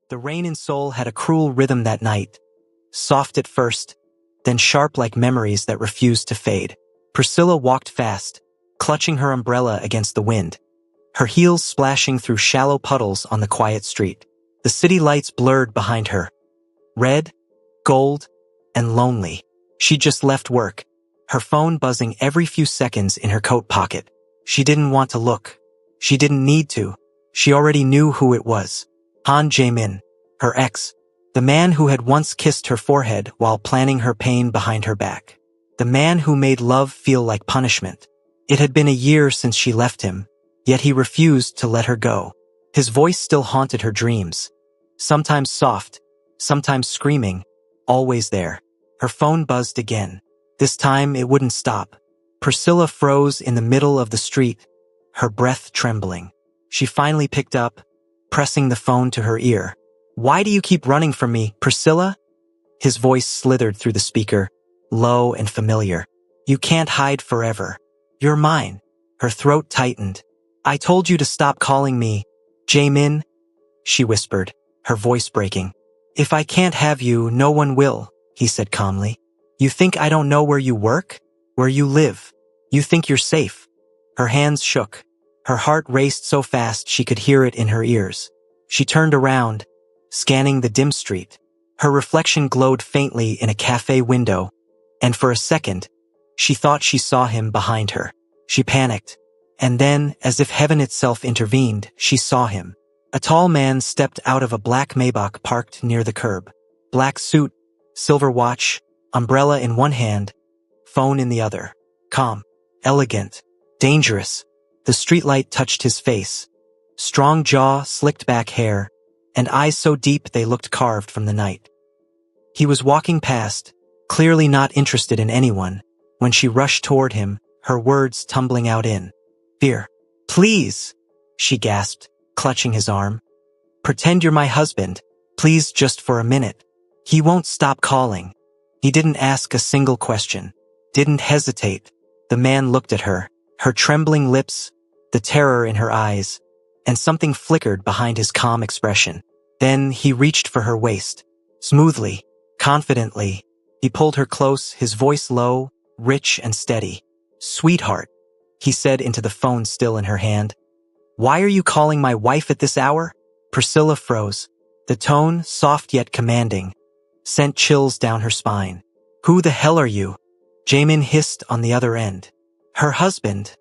The rain in Seoul had a cruel rhythm that night, soft at first, then sharp like memories that refused to fade. Priscilla walked fast, clutching her umbrella against the wind, her heels splashing through shallow puddles on the quiet street. The city lights blurred behind her, red, gold, and lonely. She just left work, her phone buzzing every few seconds in her coat pocket. She didn't want to look. She didn't need to. She already knew who it was. Han Jae-min, her ex, the man who had once kissed her forehead while planning her pain behind her back. The man who made love feel like punishment. It had been a year since she left him, yet he refused to let her go. His voice still haunted her dreams. Sometimes soft, sometimes screaming, always there. Her phone buzzed again. This time it wouldn't stop. Priscilla froze in the middle of the street, her breath trembling. She finally picked up, pressing the phone to her ear. "Why do you keep running from me, Priscilla?" His voice slithered through the speaker, low and familiar. "You can't hide forever. You're mine." Her throat tightened. "I told you to stop calling me Jae-min," she whispered, her voice breaking. "If I can't have you, no one will," he said calmly. "You think I don't know where you work? Where you live? You think you're safe?" Her hands shook. Her heart raced so fast she could hear it in her ears. She turned around, scanning the dim street. Her reflection glowed faintly in a cafe window, and for a second, she thought she saw him behind her. She panicked, and then, as if heaven itself intervened, she saw him. A tall man stepped out of a black Maybach parked near the curb. Black suit, silver watch, umbrella in one hand, phone in the other. Calm, elegant, dangerous. The streetlight touched his face. Strong jaw, slicked back hair, and eyes so deep they looked carved from the night. He was walking past, clearly not interested in anyone, when she rushed toward him, her words tumbling out in fear. "Please," she gasped, clutching his arm. "Pretend you're my husband, please, just for a minute." He won't stop calling. He didn't ask a single question, didn't hesitate. The man looked at her, her trembling lips, the terror in her eyes, and something flickered behind his calm expression. Then he reached for her waist. Smoothly, confidently, he pulled her close, his voice low, rich and steady. "Sweetheart," he said into the phone still in her hand. "Why are you calling my wife at this hour?" Priscilla froze. The tone, soft yet commanding, sent chills down her spine. "Who the hell are you?" Jae-min hissed on the other end. "Her husband,"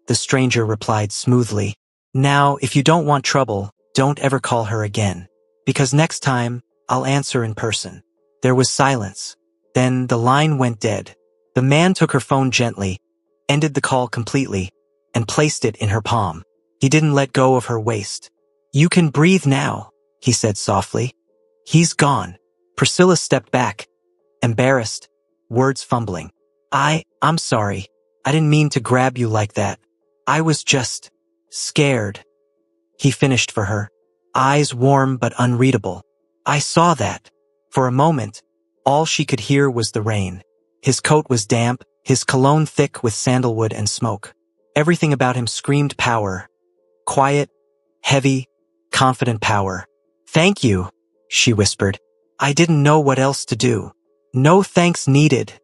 the stranger replied smoothly. "Now, if you don't want trouble, don't ever call her again. Because next time, I'll answer in person." There was silence. Then the line went dead. The man took her phone gently, ended the call completely, and placed it in her palm. He didn't let go of her waist. "You can breathe now," he said softly. "He's gone." Priscilla stepped back, embarrassed, words fumbling. I'm sorry. I didn't mean to grab you like that. I was just scared." He finished for her, eyes warm but unreadable. "I saw that." For a moment, all she could hear was the rain. His coat was damp, his cologne thick with sandalwood and smoke. Everything about him screamed power. Quiet, heavy, confident power. "Thank you," she whispered. "I didn't know what else to do." "No thanks needed,"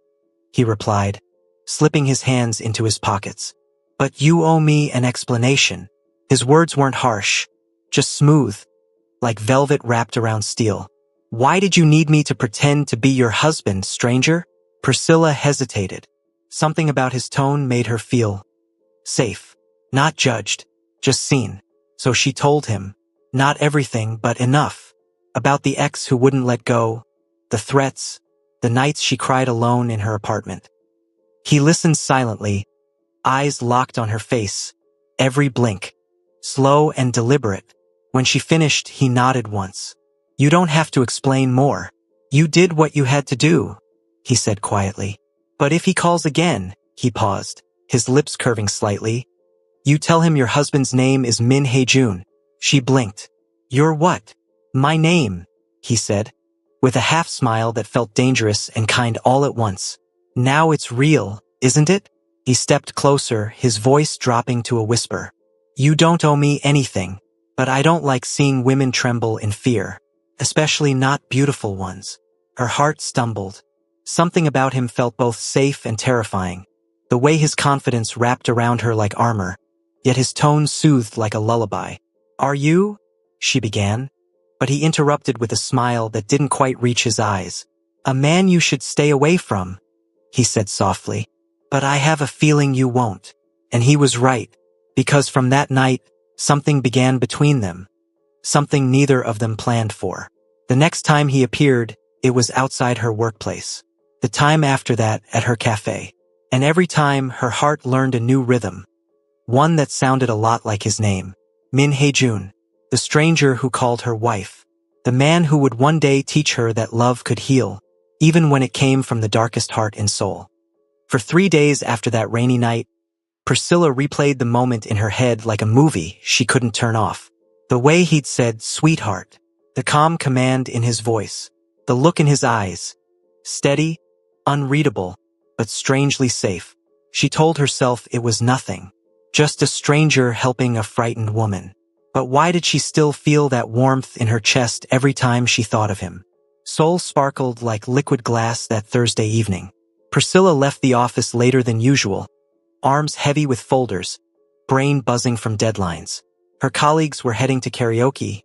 he replied, slipping his hands into his pockets. "But you owe me an explanation." His words weren't harsh, just smooth, like velvet wrapped around steel. "Why did you need me to pretend to be your husband, stranger?" Priscilla hesitated. Something about his tone made her feel safe, not judged, just seen. So she told him, not everything but enough, about the ex who wouldn't let go, the threats, the nights she cried alone in her apartment. He listened silently, eyes locked on her face, every blink, slow and deliberate. When she finished, he nodded once. "You don't have to explain more. You did what you had to do," he said quietly. "But if he calls again," he paused, his lips curving slightly, "you tell him your husband's name is Min Hae-jun." She blinked. "Your what?" "My name," he said, with a half smile that felt dangerous and kind all at once. "Now it's real, isn't it?" He stepped closer, his voice dropping to a whisper. "You don't owe me anything, but I don't like seeing women tremble in fear. especially not beautiful ones. Her heart stumbled. Something about him felt both safe and terrifying. The way his confidence wrapped around her like armor, yet his tone soothed like a lullaby. "Are you?" she began, but he interrupted with a smile that didn't quite reach his eyes. "A man you should stay away from," he said softly. "But I have a feeling you won't." And he was right, because from that night, something began between them. Something neither of them planned for. The next time he appeared, it was outside her workplace. The time after that, at her cafe. And every time, her heart learned a new rhythm. One that sounded a lot like his name. Min Hae-jun, the stranger who called her wife. The man who would one day teach her that love could heal, even when it came from the darkest heart and soul. For 3 days after that rainy night, Priscilla replayed the moment in her head like a movie she couldn't turn off. The way he'd said, "Sweetheart," the calm command in his voice, the look in his eyes, steady, unreadable, but strangely safe. She told herself it was nothing, just a stranger helping a frightened woman. But why did she still feel that warmth in her chest every time she thought of him? Soul sparkled like liquid glass that Thursday evening. Priscilla left the office later than usual, arms heavy with folders, brain buzzing from deadlines. Her colleagues were heading to karaoke,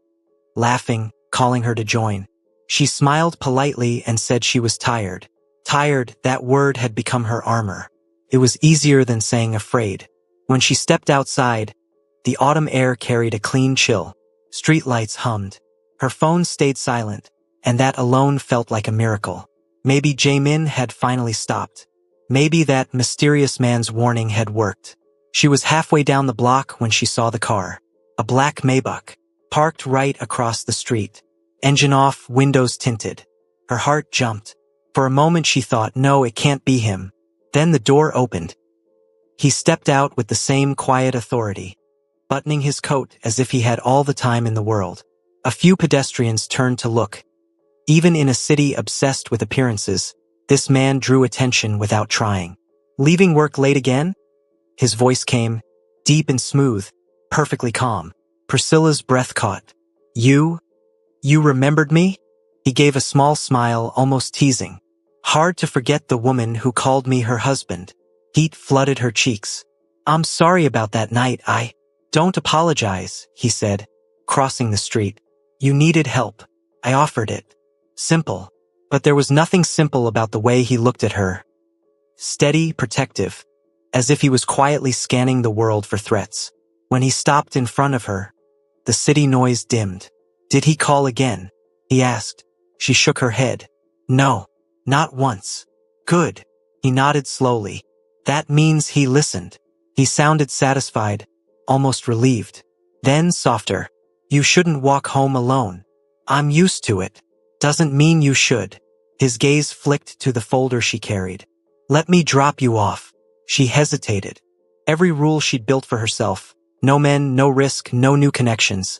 laughing, calling her to join. She smiled politely and said she was tired. Tired, that word had become her armor. It was easier than saying afraid. When she stepped outside, the autumn air carried a clean chill. Streetlights hummed. Her phone stayed silent, and that alone felt like a miracle. Maybe Jaemin had finally stopped. Maybe that mysterious man's warning had worked. She was halfway down the block when she saw the car. A black Maybach, parked right across the street. Engine off, windows tinted. Her heart jumped. For a moment she thought, no, it can't be him. Then the door opened. He stepped out with the same quiet authority, buttoning his coat as if he had all the time in the world. A few pedestrians turned to look. Even in a city obsessed with appearances, this man drew attention without trying. "Leaving work late again?" His voice came, deep and smooth, perfectly calm. Priscilla's breath caught. You remembered me?" He gave a small smile, almost teasing. "Hard to forget the woman who called me her husband." Heat flooded her cheeks. "I'm sorry about that night. Don't apologize," he said, crossing the street. "You needed help. I offered it. Simple." But there was nothing simple about the way he looked at her. Steady, protective, as if he was quietly scanning the world for threats. When he stopped in front of her, the city noise dimmed. "Did he call again?" he asked. She shook her head. "No, not once." "Good." He nodded slowly. "That means he listened." He sounded satisfied, almost relieved. Then softer. "You shouldn't walk home alone." "I'm used to it." "Doesn't mean you should." His gaze flicked to the folder she carried. "Let me drop you off." She hesitated. Every rule she'd built for herself, no men, no risk, no new connections,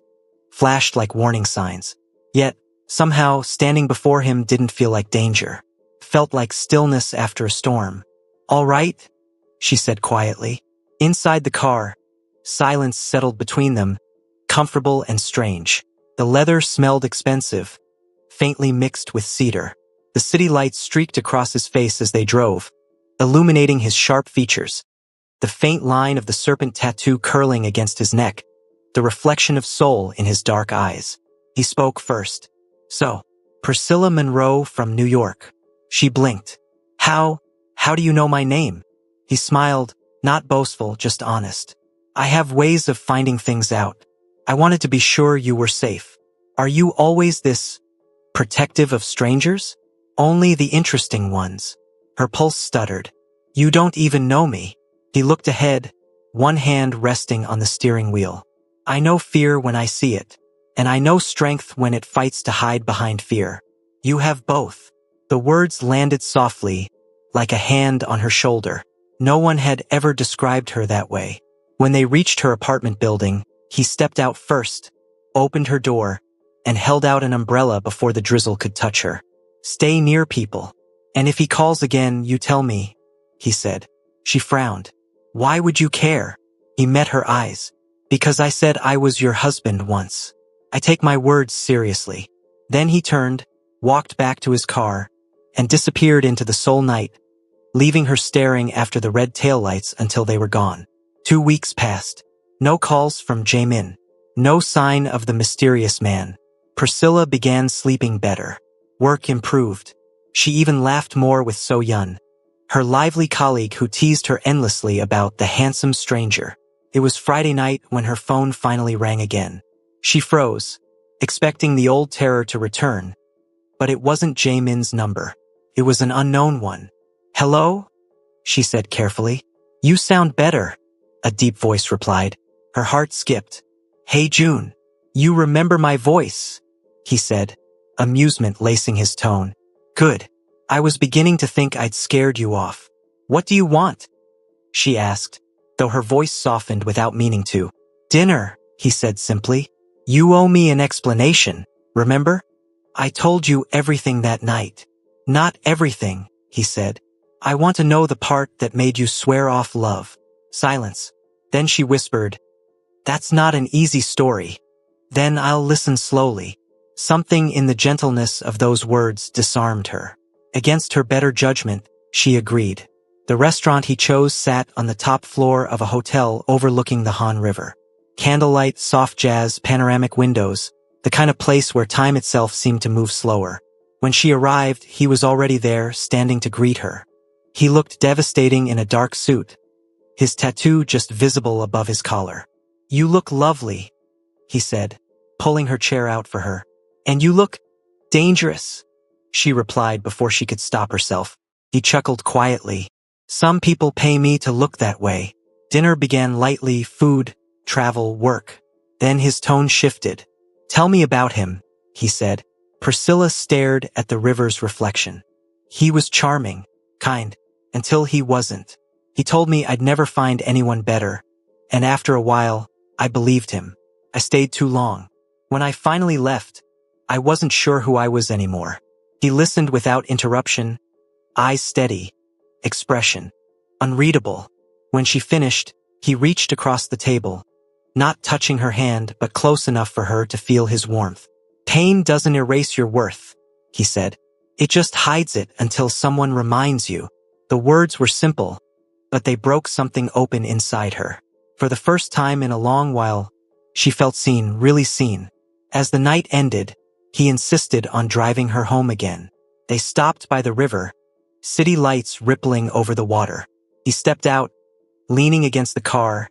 flashed like warning signs. Yet, somehow, standing before him didn't feel like danger. Felt like stillness after a storm. "All right," she said quietly. Inside the car, silence settled between them, comfortable and strange. The leather smelled expensive, faintly mixed with cedar. The city lights streaked across his face as they drove, illuminating his sharp features. The faint line of the serpent tattoo curling against his neck, the reflection of soul in his dark eyes. He spoke first. "So, Priscilla Monroe from New York." She blinked. How do you know my name?" He smiled, not boastful, just honest. "I have ways of finding things out. I wanted to be sure you were safe." "Are you always this protective of strangers?" "Only the interesting ones." Her pulse stuttered. "You don't even know me." He looked ahead, one hand resting on the steering wheel. "I know fear when I see it, and I know strength when it fights to hide behind fear. You have both." The words landed softly, like a hand on her shoulder. No one had ever described her that way. When they reached her apartment building, he stepped out first, opened her door, and held out an umbrella before the drizzle could touch her. "Stay near people. And if he calls again, you tell me," he said. She frowned. "Why would you care?" He met her eyes. "Because I said I was your husband once. I take my words seriously." Then he turned, walked back to his car, and disappeared into the Seoul night, leaving her staring after the red taillights until they were gone. 2 weeks passed. No calls from Jaemin. No sign of the mysterious man. Priscilla began sleeping better. Work improved. She even laughed more with So-yeon, her lively colleague who teased her endlessly about the handsome stranger. It was Friday night when her phone finally rang again. She froze, expecting the old terror to return. But it wasn't Jaemin's number. It was an unknown one. "Hello?" she said carefully. "You sound better," a deep voice replied. Her heart skipped. "Hey June, you remember my voice," he said, amusement lacing his tone. "Good. I was beginning to think I'd scared you off. What do you want?" she asked, though her voice softened without meaning to. "Dinner," he said simply. "You owe me an explanation, remember? I told you everything that night." "Not everything," he said. "I want to know the part that made you swear off love." Silence. Then she whispered, "That's not an easy story." "Then I'll listen slowly." Something in the gentleness of those words disarmed her. Against her better judgment, she agreed. The restaurant he chose sat on the top floor of a hotel overlooking the Han River. Candlelight, soft jazz, panoramic windows, the kind of place where time itself seemed to move slower. When she arrived, he was already there, standing to greet her. He looked devastating in a dark suit, his tattoo just visible above his collar. "You look lovely," he said, pulling her chair out for her. "And you look dangerous," she replied before she could stop herself. He chuckled quietly. "Some people pay me to look that way." Dinner began lightly, food, travel, work. Then his tone shifted. "Tell me about him," he said. Priscilla stared at the river's reflection. "He was charming, kind, until he wasn't. He told me I'd never find anyone better, and after a while, I believed him. I stayed too long. When I finally left, I wasn't sure who I was anymore." He listened without interruption, eyes steady, expression unreadable. When she finished, he reached across the table, not touching her hand but close enough for her to feel his warmth. "Pain doesn't erase your worth," he said. "It just hides it until someone reminds you." The words were simple, but they broke something open inside her. For the first time in a long while, she felt seen, really seen. As the night ended, he insisted on driving her home again. They stopped by the river, city lights rippling over the water. He stepped out, leaning against the car,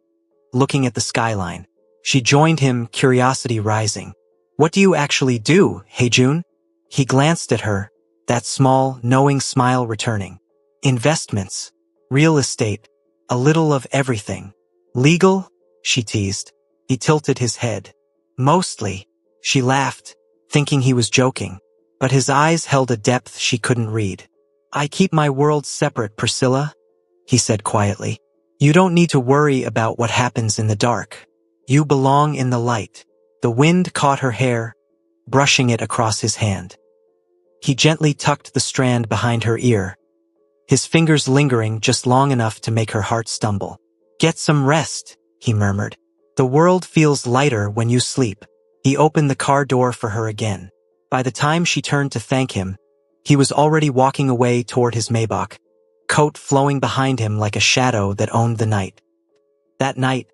looking at the skyline. She joined him, curiosity rising. "What do you actually do, Hae-jun?" He glanced at her, that small, knowing smile returning. "Investments, real estate, a little of everything." "Legal?" she teased. He tilted his head. "Mostly." She laughed, thinking he was joking, but his eyes held a depth she couldn't read. "I keep my world separate, Priscilla," he said quietly. "You don't need to worry about what happens in the dark. You belong in the light." The wind caught her hair, brushing it across his hand. He gently tucked the strand behind her ear, his fingers lingering just long enough to make her heart stumble. "Get some rest," he murmured. "The world feels lighter when you sleep." He opened the car door for her again. By the time she turned to thank him, he was already walking away toward his Maybach, coat flowing behind him like a shadow that owned the night. That night,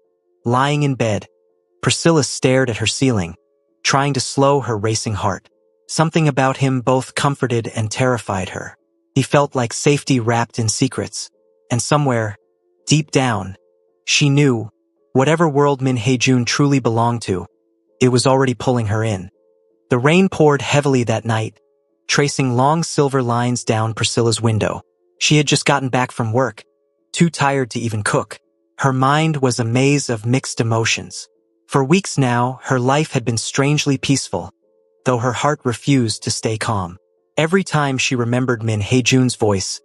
lying in bed, Priscilla stared at her ceiling, trying to slow her racing heart. Something about him both comforted and terrified her. He felt like safety wrapped in secrets, and somewhere, deep down, she knew, whatever world Min Hae-jun truly belonged to, it was already pulling her in. The rain poured heavily that night, tracing long silver lines down Priscilla's window. She had just gotten back from work, too tired to even cook. Her mind was a maze of mixed emotions. For weeks now, her life had been strangely peaceful, though her heart refused to stay calm. Every time she remembered Min Hae-jun's voice,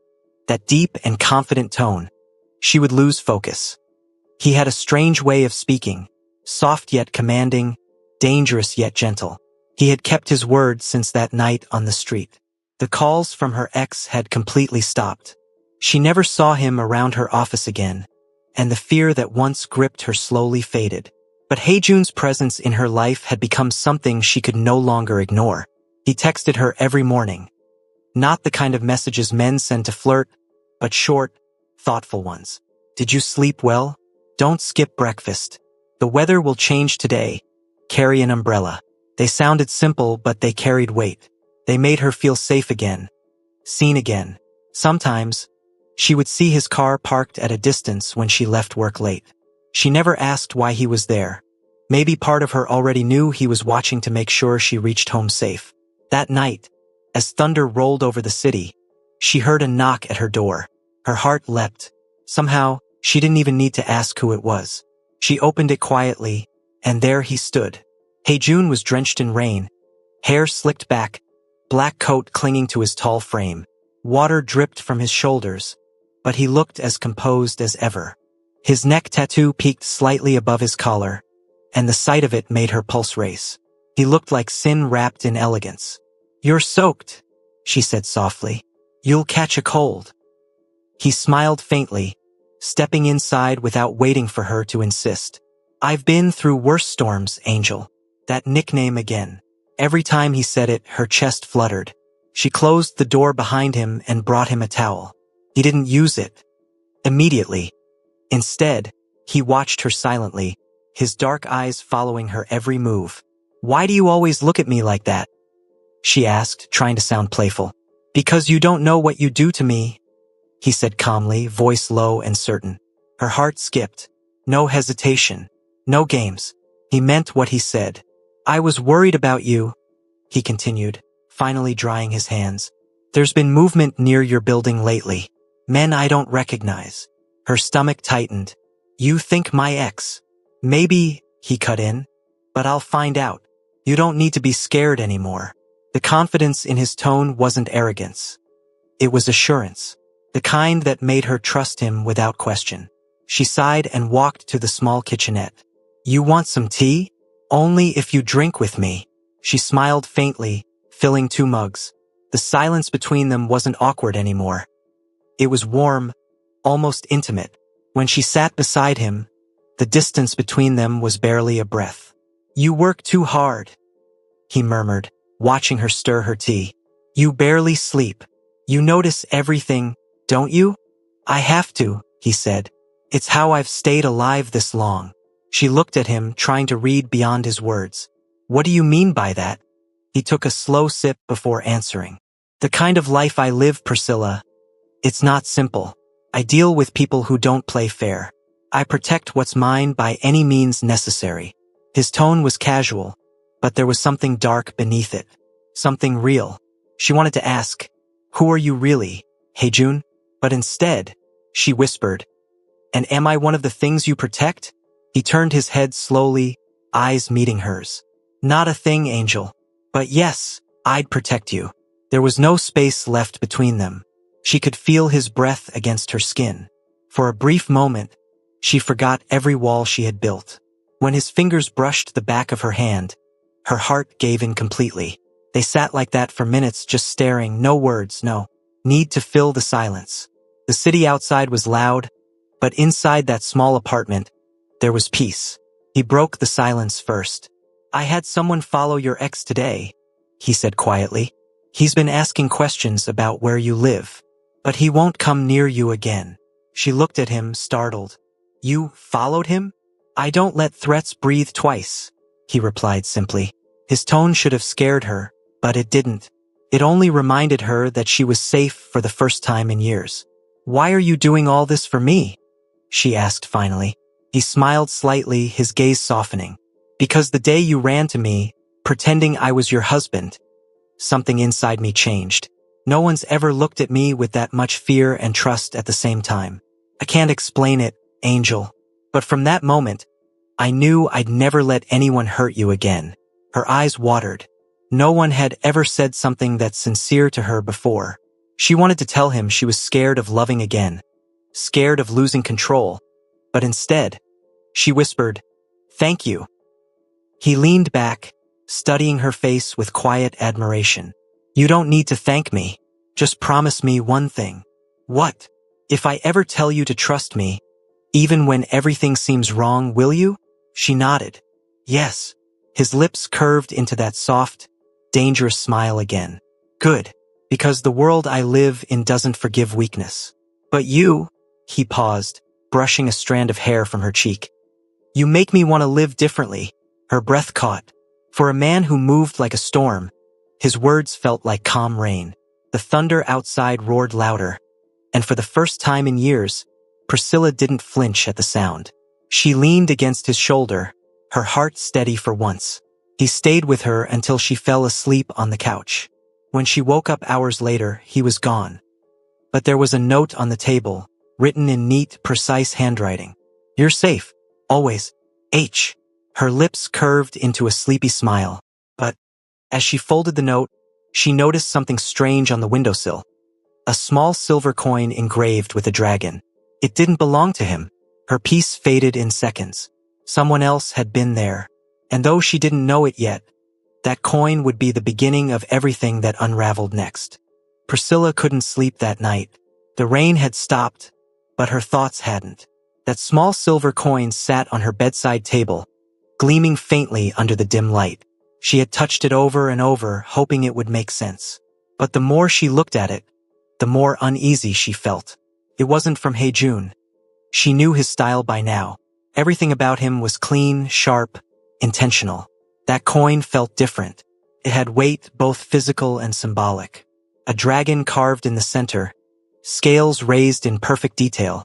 that deep and confident tone, she would lose focus. He had a strange way of speaking, soft yet commanding, dangerous yet gentle. He had kept his word since that night on the street. The calls from her ex had completely stopped. She never saw him around her office again, and the fear that once gripped her slowly faded. But Hae-jun's presence in her life had become something she could no longer ignore. He texted her every morning. Not the kind of messages men send to flirt, but short, thoughtful ones. Did you sleep well? Don't skip breakfast. The weather will change today. Carry an umbrella. They sounded simple, but they carried weight. They made her feel safe again. Seen again. Sometimes, she would see his car parked at a distance when she left work late. She never asked why he was there. Maybe part of her already knew he was watching to make sure she reached home safe. That night, as thunder rolled over the city, she heard a knock at her door. Her heart leapt. Somehow, she didn't even need to ask who it was. She opened it quietly, and there he stood. Hae-jun was drenched in rain, hair slicked back, black coat clinging to his tall frame. Water dripped from his shoulders, but he looked as composed as ever. His neck tattoo peaked slightly above his collar, and the sight of it made her pulse race. He looked like sin wrapped in elegance. "You're soaked," she said softly. "You'll catch a cold." He smiled faintly, stepping inside without waiting for her to insist. "I've been through worse storms, Angel." That nickname again. Every time he said it, her chest fluttered. She closed the door behind him and brought him a towel. He didn't use it immediately. Instead, he watched her silently, his dark eyes following her every move. "Why do you always look at me like that?" she asked, trying to sound playful. "Because you don't know what you do to me," he said calmly, voice low and certain. Her heart skipped. No hesitation. No games. He meant what he said. "I was worried about you," he continued, finally drying his hands. "There's been movement near your building lately. Men I don't recognize." Her stomach tightened. "You think my ex?" "Maybe," he cut in, "but I'll find out. You don't need to be scared anymore." The confidence in his tone wasn't arrogance. It was assurance. The kind that made her trust him without question. She sighed and walked to the small kitchenette. "You want some tea?" "Only if you drink with me." She smiled faintly, filling 2 mugs. The silence between them wasn't awkward anymore. It was warm, almost intimate. When she sat beside him, the distance between them was barely a breath. "You work too hard," he murmured, watching her stir her tea. "You barely sleep. You notice everything, don't you?" "I have to," he said. "It's how I've stayed alive this long." She looked at him, trying to read beyond his words. "What do you mean by that?" He took a slow sip before answering. "The kind of life I live, Priscilla. It's not simple. I deal with people who don't play fair. I protect what's mine by any means necessary." His tone was casual, but there was something dark beneath it. Something real. She wanted to ask, "Who are you really, Hae-jun?" But instead, she whispered, "And am I one of the things you protect?" He turned his head slowly, eyes meeting hers. "Not a thing, Angel. But yes, I'd protect you." There was no space left between them. She could feel his breath against her skin. For a brief moment, she forgot every wall she had built. When his fingers brushed the back of her hand, her heart gave in completely. They sat like that for minutes, just staring, no words, no need to fill the silence. The city outside was loud, but inside that small apartment, there was peace. He broke the silence first. "I had someone follow your ex today," he said quietly. "He's been asking questions about where you live, but he won't come near you again." She looked at him, startled. "You followed him?" "I don't let threats breathe twice," he replied simply. His tone should have scared her, but it didn't. It only reminded her that she was safe for the first time in years. "Why are you doing all this for me?" she asked finally. He smiled slightly, his gaze softening. "Because the day you ran to me, pretending I was your husband, something inside me changed. No one's ever looked at me with that much fear and trust at the same time. I can't explain it, Angel. But from that moment, I knew I'd never let anyone hurt you again." Her eyes watered. No one had ever said something that sincere to her before. She wanted to tell him she was scared of loving again, scared of losing control. But instead, she whispered, "Thank you." He leaned back, studying her face with quiet admiration. "You don't need to thank me. Just promise me one thing." "What?" "If I ever tell you to trust me, even when everything seems wrong, will you?" She nodded. "Yes." His lips curved into that soft, dangerous smile again. Good, because the world I live in doesn't forgive weakness. But you, he paused, brushing a strand of hair from her cheek. You make me want to live differently. Her breath caught. For a man who moved like a storm, his words felt like calm rain. The thunder outside roared louder, and for the first time in years, Priscilla didn't flinch at the sound. She leaned against his shoulder, her heart steady for once. He stayed with her until she fell asleep on the couch. When she woke up hours later, he was gone. But there was a note on the table, written in neat, precise handwriting. You're safe. Always. H. Her lips curved into a sleepy smile. But, as she folded the note, she noticed something strange on the windowsill. A small silver coin engraved with a dragon. It didn't belong to him. Her peace faded in seconds. Someone else had been there. And though she didn't know it yet, that coin would be the beginning of everything that unraveled next. Priscilla couldn't sleep that night. The rain had stopped, but her thoughts hadn't. That small silver coin sat on her bedside table, gleaming faintly under the dim light. She had touched it over and over, hoping it would make sense. But the more she looked at it, the more uneasy she felt. It wasn't from Hae-jun. She knew his style by now. Everything about him was clean, sharp, intentional. That coin felt different. It had weight, both physical and symbolic. A dragon carved in the center, scales raised in perfect detail,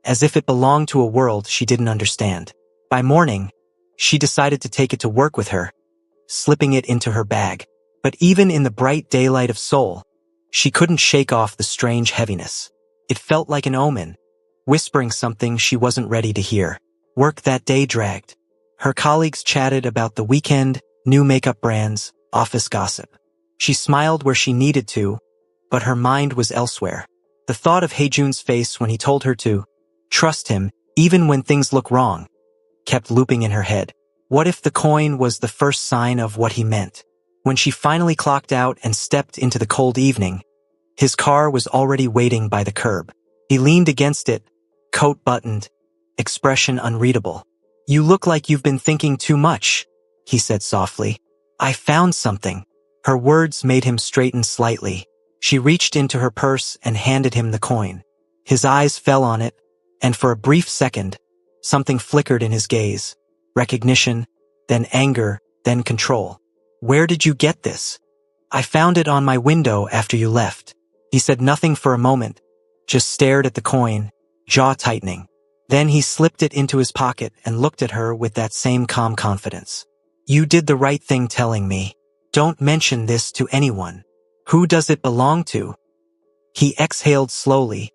as if it belonged to a world she didn't understand. By morning, she decided to take it to work with her, slipping it into her bag. But even in the bright daylight of Seoul, she couldn't shake off the strange heaviness. It felt like an omen, whispering something she wasn't ready to hear. Work that day dragged. Her colleagues chatted about the weekend, new makeup brands, office gossip. She smiled where she needed to, but her mind was elsewhere. The thought of Hae-jun's face when he told her to trust him, even when things look wrong, kept looping in her head. What if the coin was the first sign of what he meant? When she finally clocked out and stepped into the cold evening, his car was already waiting by the curb. He leaned against it, coat buttoned, expression unreadable. You look like you've been thinking too much, he said softly. I found something. Her words made him straighten slightly. She reached into her purse and handed him the coin. His eyes fell on it, and for a brief second, something flickered in his gaze. Recognition, then anger, then control. Where did you get this? I found it on my window after you left. He said nothing for a moment, just stared at the coin, jaw tightening. Then he slipped it into his pocket and looked at her with that same calm confidence. You did the right thing telling me. Don't mention this to anyone. Who does it belong to? He exhaled slowly,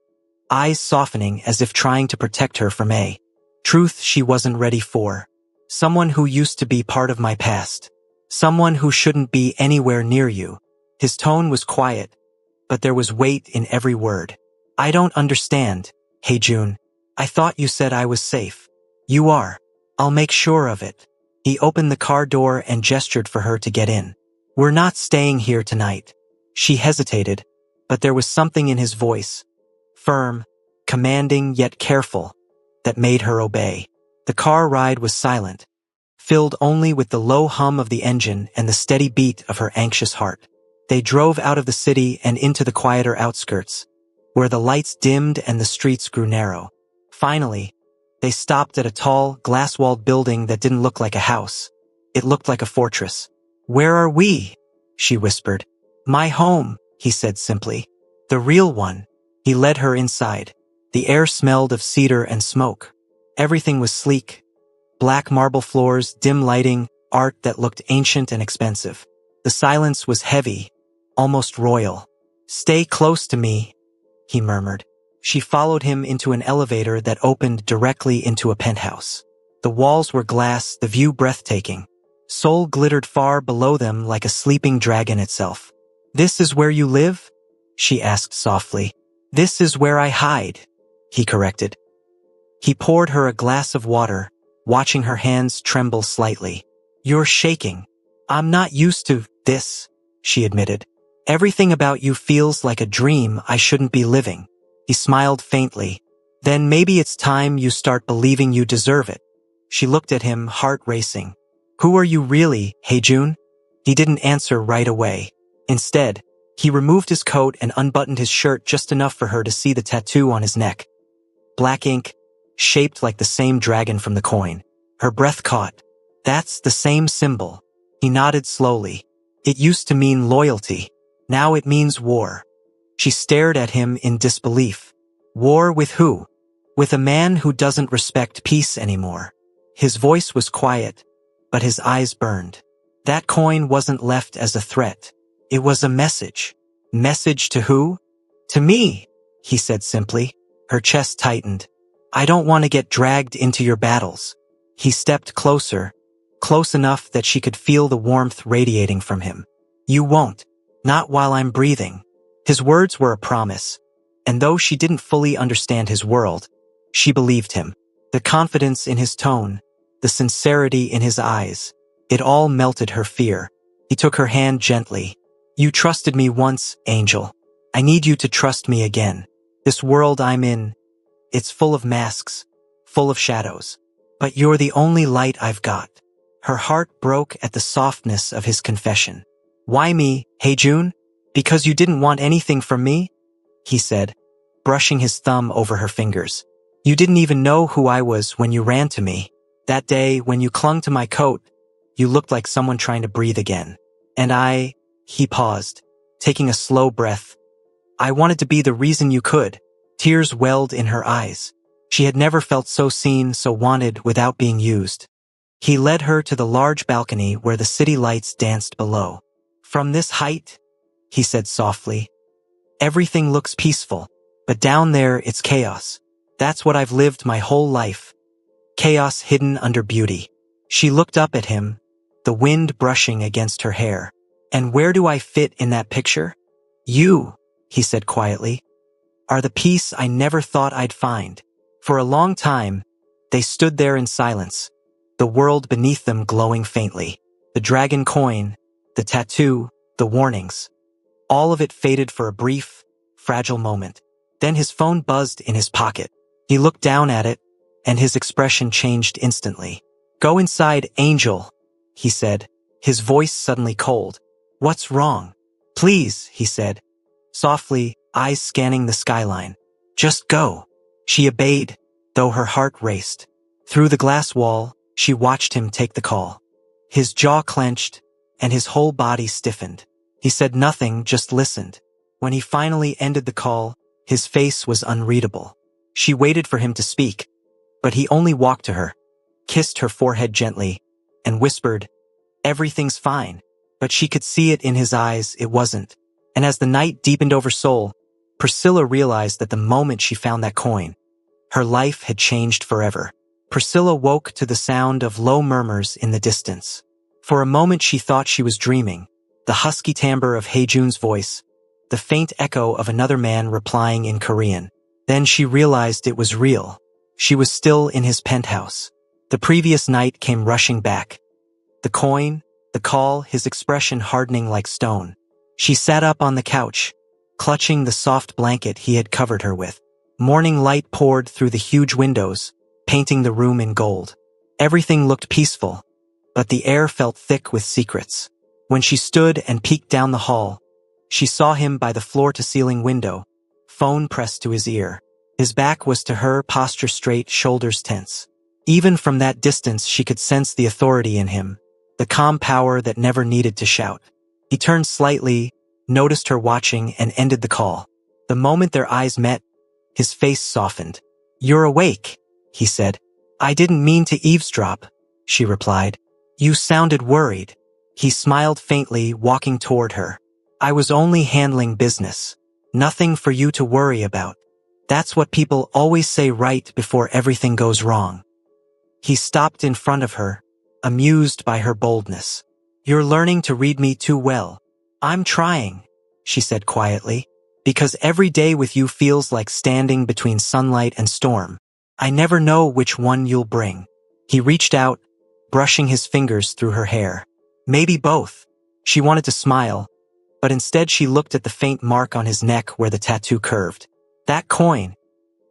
eyes softening as if trying to protect her from a truth she wasn't ready for. Someone who used to be part of my past. Someone who shouldn't be anywhere near you. His tone was quiet, but there was weight in every word. I don't understand, Hae-jun. I thought you said I was safe. You are. I'll make sure of it. He opened the car door and gestured for her to get in. We're not staying here tonight. She hesitated, but there was something in his voice, firm, commanding yet careful, that made her obey. The car ride was silent, filled only with the low hum of the engine and the steady beat of her anxious heart. They drove out of the city and into the quieter outskirts, where the lights dimmed and the streets grew narrow. Finally, they stopped at a tall, glass-walled building that didn't look like a house. It looked like a fortress. Where are we? She whispered. My home, he said simply. The real one. He led her inside. The air smelled of cedar and smoke. Everything was sleek. Black marble floors, dim lighting, art that looked ancient and expensive. The silence was heavy, almost royal. Stay close to me, he murmured. She followed him into an elevator that opened directly into a penthouse. The walls were glass, the view breathtaking. Seoul glittered far below them like a sleeping dragon itself. This is where you live? She asked softly. This is where I hide, he corrected. He poured her a glass of water, watching her hands tremble slightly. You're shaking. I'm not used to this, she admitted. Everything about you feels like a dream I shouldn't be living. He smiled faintly. Then maybe it's time you start believing you deserve it. She looked at him, heart racing. Who are you really, Hae-jun? He didn't answer right away. Instead, he removed his coat and unbuttoned his shirt just enough for her to see the tattoo on his neck. Black ink, shaped like the same dragon from the coin. Her breath caught. That's the same symbol. He nodded slowly. It used to mean loyalty. Now it means war. She stared at him in disbelief. War with who? With a man who doesn't respect peace anymore. His voice was quiet, but his eyes burned. That coin wasn't left as a threat. It was a message. Message to who? To me, he said simply. Her chest tightened. I don't want to get dragged into your battles. He stepped closer, close enough that she could feel the warmth radiating from him. You won't. Not while I'm breathing. His words were a promise, and though she didn't fully understand his world, she believed him. The confidence in his tone, the sincerity in his eyes, it all melted her fear. He took her hand gently. You trusted me once, Angel. I need you to trust me again. This world I'm in, it's full of masks, full of shadows. But you're the only light I've got. Her heart broke at the softness of his confession. Why me, Hae-jun? Because you didn't want anything from me? He said, brushing his thumb over her fingers. You didn't even know who I was when you ran to me. That day, when you clung to my coat, you looked like someone trying to breathe again. And he paused, taking a slow breath. I wanted to be the reason you could. Tears welled in her eyes. She had never felt so seen, so wanted without being used. He led her to the large balcony where the city lights danced below. From this height, he said softly, everything looks peaceful, but down there it's chaos. That's what I've lived my whole life. Chaos hidden under beauty. She looked up at him, the wind brushing against her hair. And where do I fit in that picture? You, he said quietly, are the peace I never thought I'd find. For a long time, they stood there in silence, the world beneath them glowing faintly. The dragon coin, the tattoo, the warnings. All of it faded for a brief, fragile moment. Then his phone buzzed in his pocket. He looked down at it, and his expression changed instantly. Go inside, Angel, he said, his voice suddenly cold. What's wrong? Please, he said, softly, eyes scanning the skyline. Just go. She obeyed, though her heart raced. Through the glass wall, she watched him take the call. His jaw clenched, and his whole body stiffened. He said nothing, just listened. When he finally ended the call, his face was unreadable. She waited for him to speak, but he only walked to her, kissed her forehead gently, and whispered, everything's fine. But she could see it in his eyes, it wasn't. And as the night deepened over Seoul, Priscilla realized that the moment she found that coin, her life had changed forever. Priscilla woke to the sound of low murmurs in the distance. For a moment she thought she was dreaming, the husky timbre of Hae-jun's voice, the faint echo of another man replying in Korean. Then she realized it was real. She was still in his penthouse. The previous night came rushing back. The coin, the call, his expression hardening like stone. She sat up on the couch, clutching the soft blanket he had covered her with. Morning light poured through the huge windows, painting the room in gold. Everything looked peaceful, but the air felt thick with secrets. When she stood and peeked down the hall, she saw him by the floor-to-ceiling window, phone pressed to his ear. His back was to her, posture straight, shoulders tense. Even from that distance she could sense the authority in him, the calm power that never needed to shout. He turned slightly, noticed her watching, and ended the call. The moment their eyes met, his face softened. You're awake, he said. I didn't mean to eavesdrop, she replied. You sounded worried. He smiled faintly, walking toward her. I was only handling business. Nothing for you to worry about. That's what people always say right before everything goes wrong. He stopped in front of her, amused by her boldness. You're learning to read me too well. I'm trying, she said quietly, because every day with you feels like standing between sunlight and storm. I never know which one you'll bring. He reached out, brushing his fingers through her hair. Maybe both. She wanted to smile, but instead she looked at the faint mark on his neck where the tattoo curved. That coin.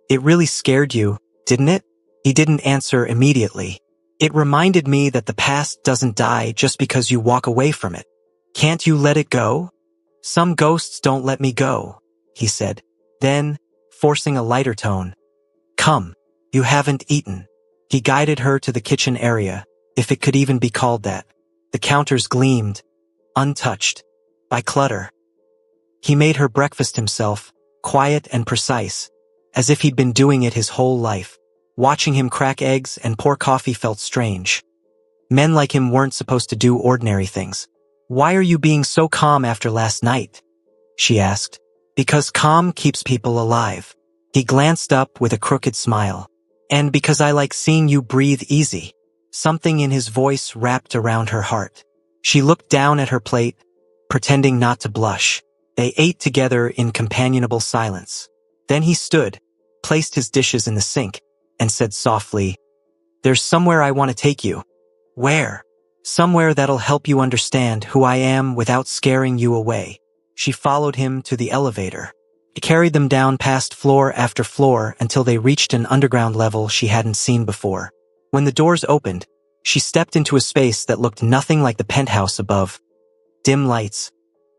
It really scared you, didn't it? He didn't answer immediately. It reminded me that the past doesn't die just because you walk away from it. Can't you let it go? Some ghosts don't let me go, he said. Then, forcing a lighter tone, come, you haven't eaten. He guided her to the kitchen area, if it could even be called that. The counters gleamed, untouched by clutter. He made her breakfast himself, quiet and precise, as if he'd been doing it his whole life. Watching him crack eggs and pour coffee felt strange. Men like him weren't supposed to do ordinary things. Why are you being so calm after last night? She asked. Because calm keeps people alive. He glanced up with a crooked smile. And because I like seeing you breathe easy. Something in his voice wrapped around her heart. She looked down at her plate, pretending not to blush. They ate together in companionable silence. Then he stood, placed his dishes in the sink, and said softly, "There's somewhere I want to take you." "Where?" "Somewhere that'll help you understand who I am without scaring you away." She followed him to the elevator. He carried them down past floor after floor until they reached an underground level she hadn't seen before. When the doors opened, she stepped into a space that looked nothing like the penthouse above. Dim lights.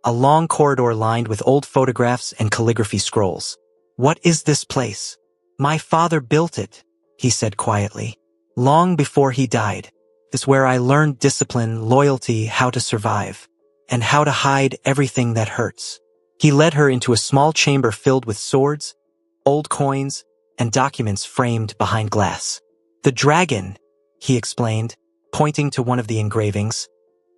A long corridor lined with old photographs and calligraphy scrolls. "What is this place?" "My father built it," he said quietly. "Long before he died. It's where I learned discipline, loyalty, how to survive, and how to hide everything that hurts." He led her into a small chamber filled with swords, old coins, and documents framed behind glass. "The dragon," he explained, pointing to one of the engravings,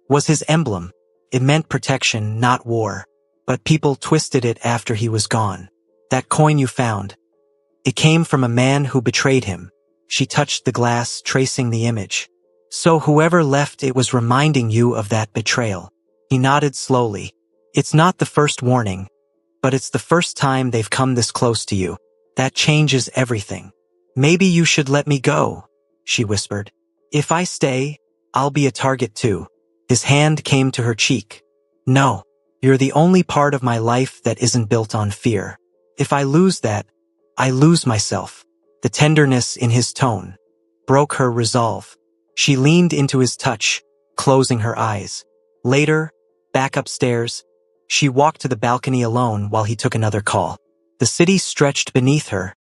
"was his emblem. It meant protection, not war. But people twisted it after he was gone. That coin you found. It came from a man who betrayed him." She touched the glass, tracing the image. "So whoever left it was reminding you of that betrayal." He nodded slowly. "It's not the first warning, but it's the first time they've come this close to you. That changes everything." "Maybe you should let me go," she whispered. "If I stay, I'll be a target too." His hand came to her cheek. "No, you're the only part of my life that isn't built on fear. If I lose that, I lose myself." The tenderness in his tone broke her resolve. She leaned into his touch, closing her eyes. Later, back upstairs, she walked to the balcony alone while he took another call. The city stretched beneath her,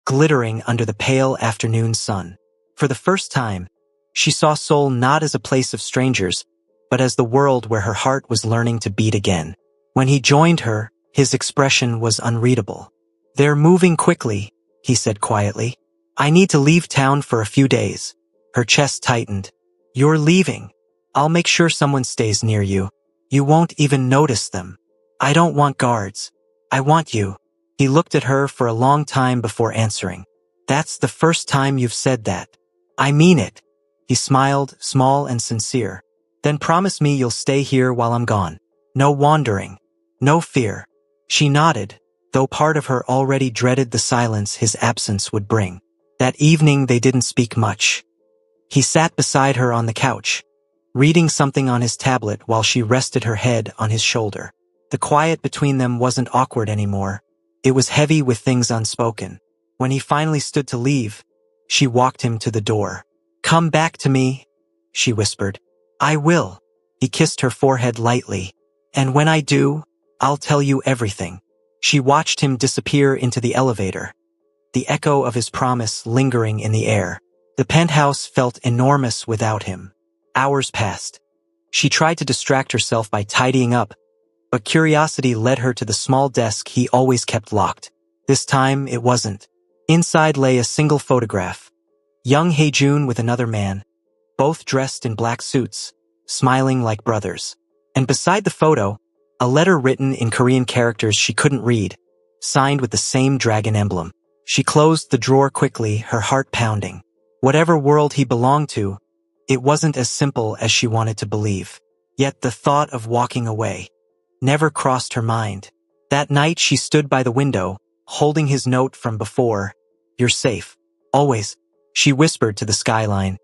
glittering under the pale afternoon sun. For the first time, she saw Seoul not as a place of strangers, but as the world where her heart was learning to beat again. When he joined her, his expression was unreadable. "They're moving quickly," he said quietly. "I need to leave town for a few days." Her chest tightened. "You're leaving. I'll make sure someone stays near you. You won't even notice them. I don't want guards. I want you." He looked at her for a long time before answering. "That's the first time you've said that." "I mean it." He smiled, small and sincere. "Then promise me you'll stay here while I'm gone. No wandering. No fear." She nodded, though part of her already dreaded the silence his absence would bring. That evening they didn't speak much. He sat beside her on the couch, reading something on his tablet while she rested her head on his shoulder. The quiet between them wasn't awkward anymore. It was heavy with things unspoken. When he finally stood to leave, she walked him to the door. "Come back to me," she whispered. "I will." He kissed her forehead lightly. "And when I do, I'll tell you everything." She watched him disappear into the elevator, the echo of his promise lingering in the air. The penthouse felt enormous without him. Hours passed. She tried to distract herself by tidying up, but curiosity led her to the small desk he always kept locked. This time it wasn't. Inside lay a single photograph. Young Hae-jun with another man, both dressed in black suits, smiling like brothers. And beside the photo, a letter written in Korean characters she couldn't read, signed with the same dragon emblem. She closed the drawer quickly, her heart pounding. Whatever world he belonged to, it wasn't as simple as she wanted to believe. Yet the thought of walking away never crossed her mind. That night she stood by the window, holding his note from before. "You're safe. Always," she whispered to the skyline.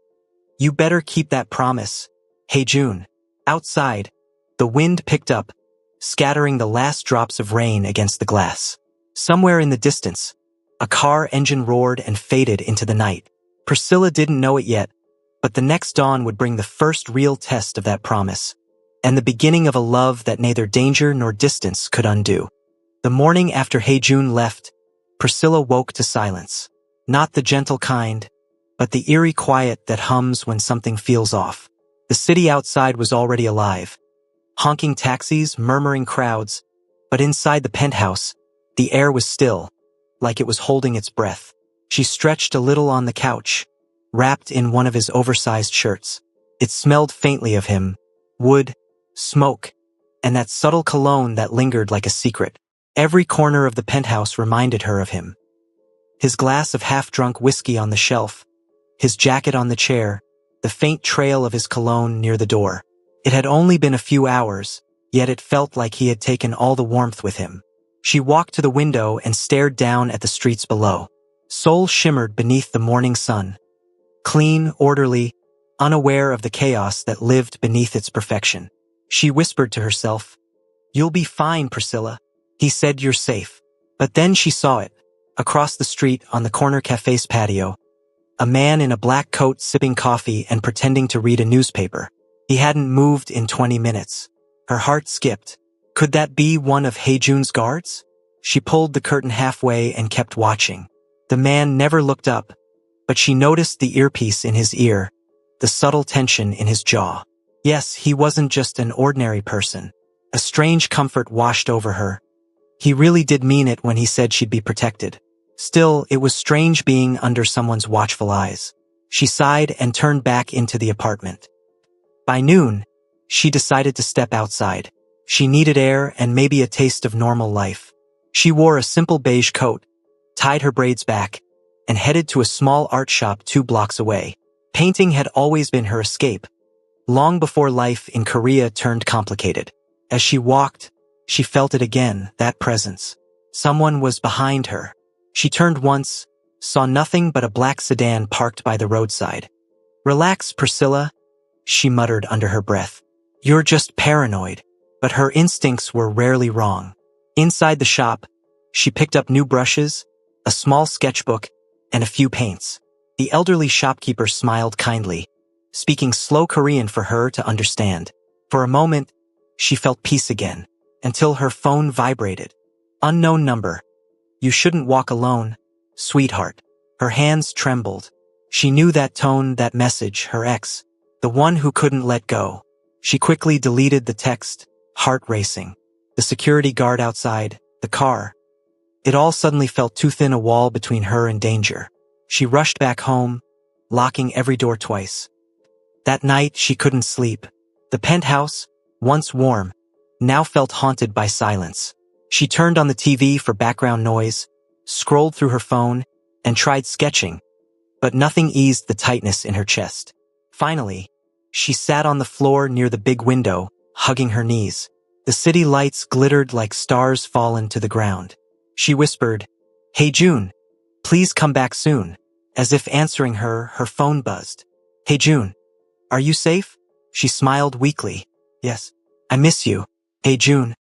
"You better keep that promise, Hae-jun." Outside, the wind picked up, scattering the last drops of rain against the glass. Somewhere in the distance, a car engine roared and faded into the night. Priscilla didn't know it yet, but the next dawn would bring the first real test of that promise. and the beginning of a love that neither danger nor distance could undo. The morning after Hae-jun left, Priscilla woke to silence. Not the gentle kind, but the eerie quiet that hums when something feels off. The city outside was already alive. Honking taxis, murmuring crowds, but inside the penthouse, the air was still, like it was holding its breath. She stretched a little on the couch, wrapped in one of his oversized shirts. It smelled faintly of him, wood, smoke, and that subtle cologne that lingered like a secret. Every corner of the penthouse reminded her of him. His glass of half-drunk whiskey on the shelf, his jacket on the chair, the faint trail of his cologne near the door. It had only been a few hours, yet it felt like he had taken all the warmth with him. She walked to the window and stared down at the streets below. Seoul shimmered beneath the morning sun. Clean, orderly, unaware of the chaos that lived beneath its perfection. She whispered to herself, "You'll be fine, Priscilla." He said, "You're safe." But then she saw it. Across the street, on the corner cafe's patio, a man in a black coat sipping coffee and pretending to read a newspaper. He hadn't moved in 20 minutes. Her heart skipped. Could that be one of Hae-jun's guards? She pulled the curtain halfway and kept watching. The man never looked up, but she noticed the earpiece in his ear, the subtle tension in his jaw. Yes, he wasn't just an ordinary person. A strange comfort washed over her. He really did mean it when he said she'd be protected. Still, it was strange being under someone's watchful eyes. She sighed and turned back into the apartment. By noon, she decided to step outside. She needed air and maybe a taste of normal life. She wore a simple beige coat, tied her braids back, and headed to a small art shop 2 blocks away. Painting had always been her escape, long before life in Korea turned complicated. As she walked, she felt it again, that presence. Someone was behind her. She turned once, saw nothing but a black sedan parked by the roadside. "Relax, Priscilla," she muttered under her breath. "You're just paranoid." But her instincts were rarely wrong. Inside the shop, she picked up new brushes, a small sketchbook, and a few paints. The elderly shopkeeper smiled kindly, speaking slow Korean for her to understand. For a moment, she felt peace again, until her phone vibrated. Unknown number. "You shouldn't walk alone, sweetheart." Her hands trembled. She knew that tone, that message, her ex, the one who couldn't let go. She quickly deleted the text, heart racing. The security guard outside, the car. It all suddenly felt too thin a wall between her and danger. She rushed back home, locking every door twice. That night, she couldn't sleep. The penthouse, once warm, now felt haunted by silence. She turned on the TV for background noise, scrolled through her phone, and tried sketching, but nothing eased the tightness in her chest. Finally, she sat on the floor near the big window, hugging her knees. The city lights glittered like stars fallen to the ground. She whispered, "Hae-jun, please come back soon." As if answering her, her phone buzzed. "Hae-jun, are you safe?" She smiled weakly. "Yes. I miss you. Hae-jun,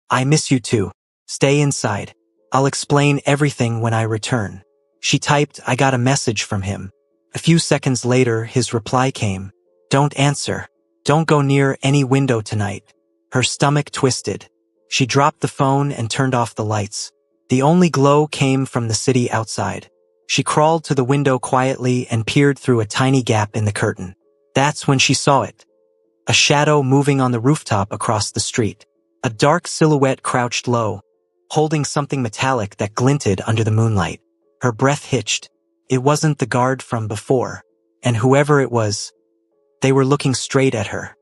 I miss you too. Stay inside. I'll explain everything when I return." She typed, "I got a message from him." A few seconds later, his reply came. "Don't answer. Don't go near any window tonight." Her stomach twisted. She dropped the phone and turned off the lights. The only glow came from the city outside. She crawled to the window quietly and peered through a tiny gap in the curtain. That's when she saw it. A shadow moving on the rooftop across the street. A dark silhouette crouched low, holding something metallic that glinted under the moonlight. Her breath hitched. It wasn't the guard from before, and whoever it was, they were looking straight at her.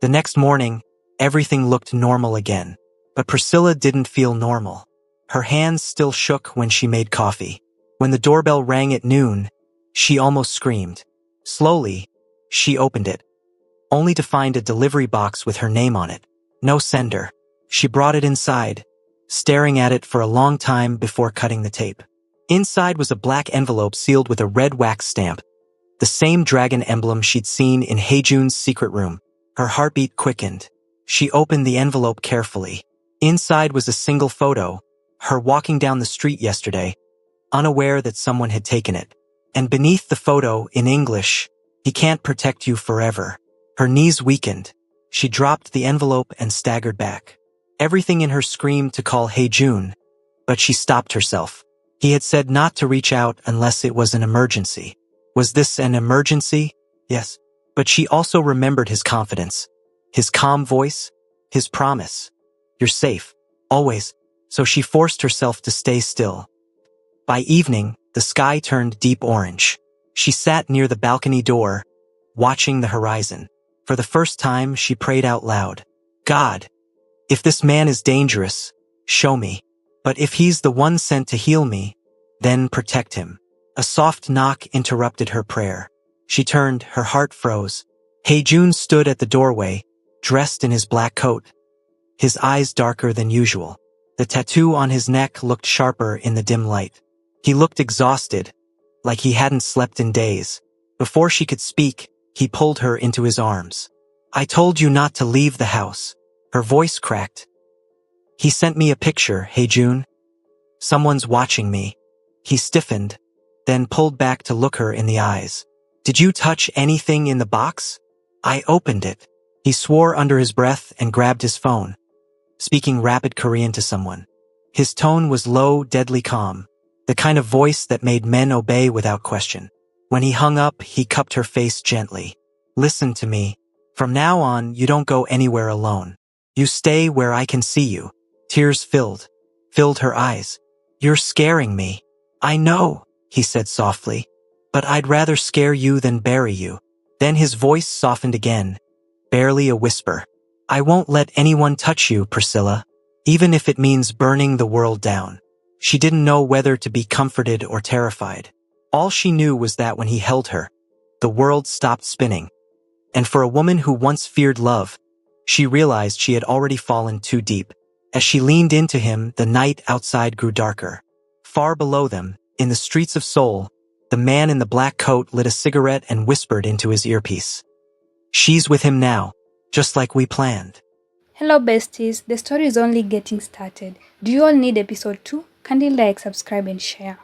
The next morning, everything looked normal again, but Priscilla didn't feel normal. Her hands still shook when she made coffee. When the doorbell rang at noon, she almost screamed. Slowly, she opened it, only to find a delivery box with her name on it. No sender. She brought it inside, staring at it for a long time before cutting the tape. Inside was a black envelope sealed with a red wax stamp, the same dragon emblem she'd seen in Hae-jun's secret room. Her heartbeat quickened. She opened the envelope carefully. Inside was a single photo, her walking down the street yesterday, unaware that someone had taken it. And beneath the photo, in English, "He can't protect you forever." Her knees weakened. She dropped the envelope and staggered back. Everything in her screamed to call Hae-jun, but she stopped herself. He had said not to reach out unless it was an emergency. Was this an emergency? Yes. But she also remembered his confidence, his calm voice, his promise. You're safe, always. So she forced herself to stay still. By evening, the sky turned deep orange. She sat near the balcony door, watching the horizon. For the first time, she prayed out loud. God, if this man is dangerous, show me. But if he's the one sent to heal me, then protect him. A soft knock interrupted her prayer. She turned, her heart froze. Hae-jun stood at the doorway, dressed in his black coat, his eyes darker than usual. The tattoo on his neck looked sharper in the dim light. He looked exhausted, like he hadn't slept in days. Before she could speak, he pulled her into his arms. I told you not to leave the house. Her voice cracked. He sent me a picture, Hae-jun. Someone's watching me. He stiffened, then pulled back to look her in the eyes. Did you touch anything in the box? I opened it. He swore under his breath and grabbed his phone, speaking rapid Korean to someone. His tone was low, deadly calm, the kind of voice that made men obey without question. When he hung up, he cupped her face gently. Listen to me. From now on, you don't go anywhere alone. You stay where I can see you. Tears filled her eyes. You're scaring me. I know, he said softly, but I'd rather scare you than bury you. Then his voice softened again, barely a whisper. I won't let anyone touch you, Priscilla, even if it means burning the world down. She didn't know whether to be comforted or terrified. All she knew was that when he held her, the world stopped spinning. And for a woman who once feared love, she realized she had already fallen too deep. As she leaned into him, the night outside grew darker. Far below them, in the streets of Seoul, the man in the black coat lit a cigarette and whispered into his earpiece. She's with him now, just like we planned. Hello besties, the story is only getting started. Do you all need episode 2? Kindly like, subscribe and share.